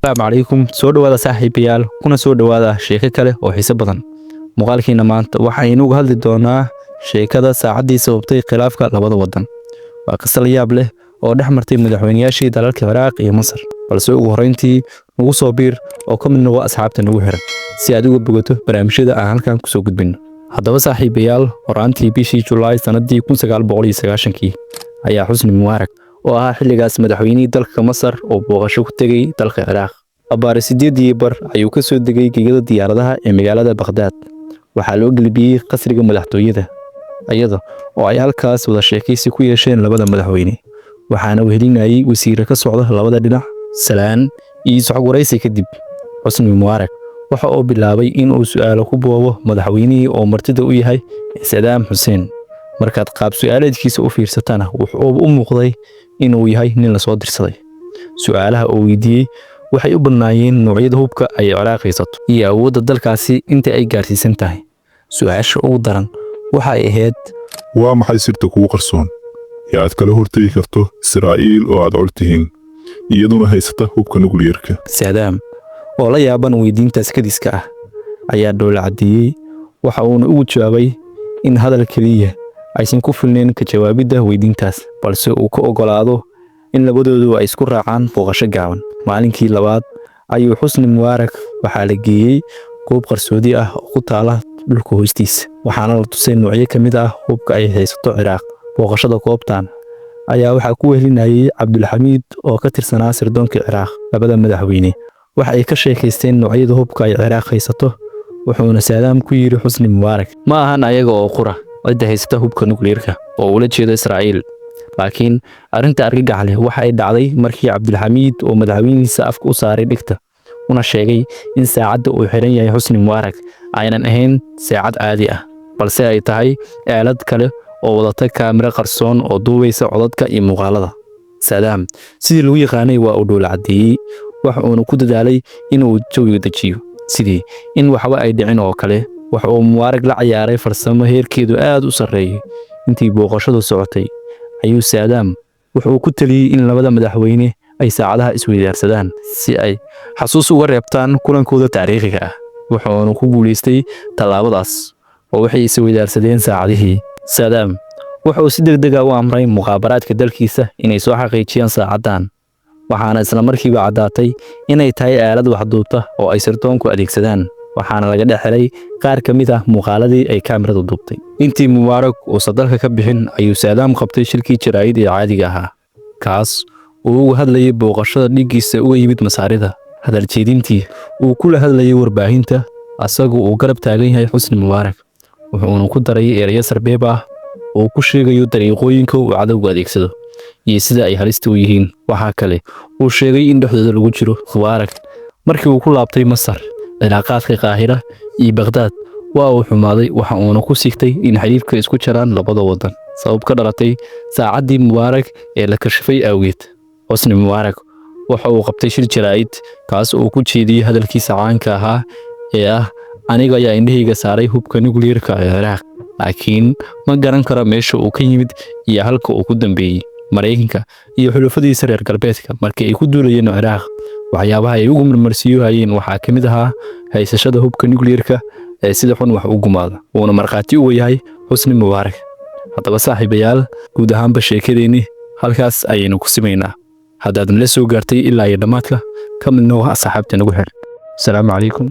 السلام عليكم soo dhawaada saaxiibayaal kuna soo dhawaada sheeko kale oo xiiso badan muuqaalkiina maanta waxaynu uga hadli doonaa sheekada saacadii sababtay khilaafka labada wadan waa qisal yaab leh oo dhex martay madaxweynayaashii dalalka Ciraaq iyo Masar balse ugu horeyntii ugu soo biir oo ka mid noqo asxaabta nagu xiran si aad uga bogato barnaamijyada aan halkan ku soo gudbino haddaba saaxiibayaal horaantii bishii July sanadii 1990 ayaa Xusni Mubaarak oo ah xilligaas madaxweynihii dalka Masar oo booqasho ku tagay dalka Ciraaq abaar 8 bar ayuu ka soo degay gegada diyaaradaha ee magaalada Baghdad waxaa loo galbiyay qasriga madaxtooyada ayada oo ay halkaas wada sheekaysi ku yeesheen labada madaxweyne waxaana wehelinayay wasiir ka socda labada dhinac salaan iyo socod waraysi kadib Xusni Mubaarak waxa uu bilaabay in uu su'aalo ku boobo madaxweynihii oo martida u yahay Saddam Hussein markaad qaab su'aaleedkiisa u fiirsatana wuxuu u muuqday inuu yahay nin la soo dirsaday su'aalaha uu weydiiyay waxay u badnaayeen noocyada hubka ay Ciraaq haysato iyo awoodda dalkaasi inta ay gaarsiisan tahay su'aasha ugu daran waxa ay ahayd waa maxay sirta kugu qarsoon ee aad kala hortagi karto Israa'iil oo aad cultihiin iyaduna haysata hubka nukliyeerka Saddam oo la yaaban weydiintaas kadiska ah ayaa dowlad cadiyay waxa uu ugu jawaabay in hadal kaliya aysan ku filneen ka jawaabida weydiintaas balse uu ka ogolaado in labadoodu ay isku raacaan booqasho gaaban maalinkii labaad ayuu Xusni Mubaarak waxaa la geeyay goob qarsoodi ah oo ku taala dhulka hoostiisa waxaana la tusay noocyo kamid ah hubka ay haysato Ciraaq booqashada goobtan ayaa waxa ku wehelinayay Cabdulxamiid oo ka tirsanaa sirdoonka Ciraaq labada madaxweyne waxa ay ka sheekaysteen noocyada hubka ay Ciraaq haysato wuxuuna Saddam ku yiri Xusni Mubaarak ma ahan ayaga oo qura cidda haysta hubka nukliyeerka oo ula jeeda Israa'iil laakiin arinta argagax leh waxa ay dhacday markii Cabdulxamiid oo madaxweynihiisa afka u saaray dhigta una sheegay in saacadda uu xiran yahay Xusni Mubaarak aynan ahayn saacad caadi ah balse ay tahay aalad kale oo wadata kaamira qarsoon oo duubaysa codadka iyo muuqaalada Saddam sidii lagu yaqaanay waa uu dowlad cadiyay waxa uu ku dadaalay inuu jawiga dejiyo sidii in waxba ay dhicin oo kale waxa uu Mubaarak la ciyaaray farsamo heerkeedu aad u sareeyay intii booqashadu socotay ayuu Saddam wuxuu ku taliyay in labada madaxweyne ay saacadaha isweydaarsadaan si ay xasuus uga reebtaan kulankooda taariikhiga ah wuxuuna ku guuleystay talaabadaas oo waxay isweydaarsadeen saacadihii Saddam wuxuu si degdeg ah u amray muqaabaraadka dalkiisa inay soo xaqiijiyaan saacadan waxaana isla markiiba cadaatay inay tahay aalad waxduubta oo ay sirdoonku adeegsadaan waxaana laga dhaxlay qaar kamid ah muuqaaladii ay kaamiradu duubtay intii Mubaarak oo sadalka ka bixin ayuu Saddam qabtay shirkii jaraa'id ee caadiga ahaa kaas oo uu hadlayay booqashada dhigiisa uga yimid Masaarida hadal jeedintii uu kula hadlayay warbaahinta asagoo uu garab taagan yahay Xusni Mubaarak wuxuuna ku daray erayo sarbeeb ah oo ku sheegayo dariiqooyinka uu cadawga adeegsado iyo sida ay halista u yihiin waxa kale uu sheegay in dhexdooda lagu jiro Mubaarak markii uu ku laabtay Masar cilaaqaadka Qaahira iyo Baghdad waa uu xumaaday waxa uu ku sigtay in xiriirka isku jiraan labada wadan sabab ka dhalatay saacadii Mubaarak ee la kashfay awgeed Xusni Mubaarak waxa uu qabtay shir jaraa'id kaas oo ku jeediyay hadalkiisa caanka ahaa ee ah aniga ayaa indhahayga saaray hubka nukliyeerka ee Ciraaq laakiin ma garan karo meesha uu ka yimid iyo halka uu ku dambeeyay Mareykanka iyo xulufadiisa reer galbeedka markii ay ku duulayeen Ciraaq waxyaabaha ay ugu marmarsiiyeen waxaa kamid ahaa haysashada hubka nukliyeerka ee sida xun wax u gumaada uuna marqaati u yahay Xusni Mubaarak haddaba saaxiibayaal guud ahaanba sheekadeeni halkaas ayaynu ku simeynaa haddaad la soo gaartay ilaa iyo dhamaadka ka mid noqo asxaabta nagu xir السلام عليكم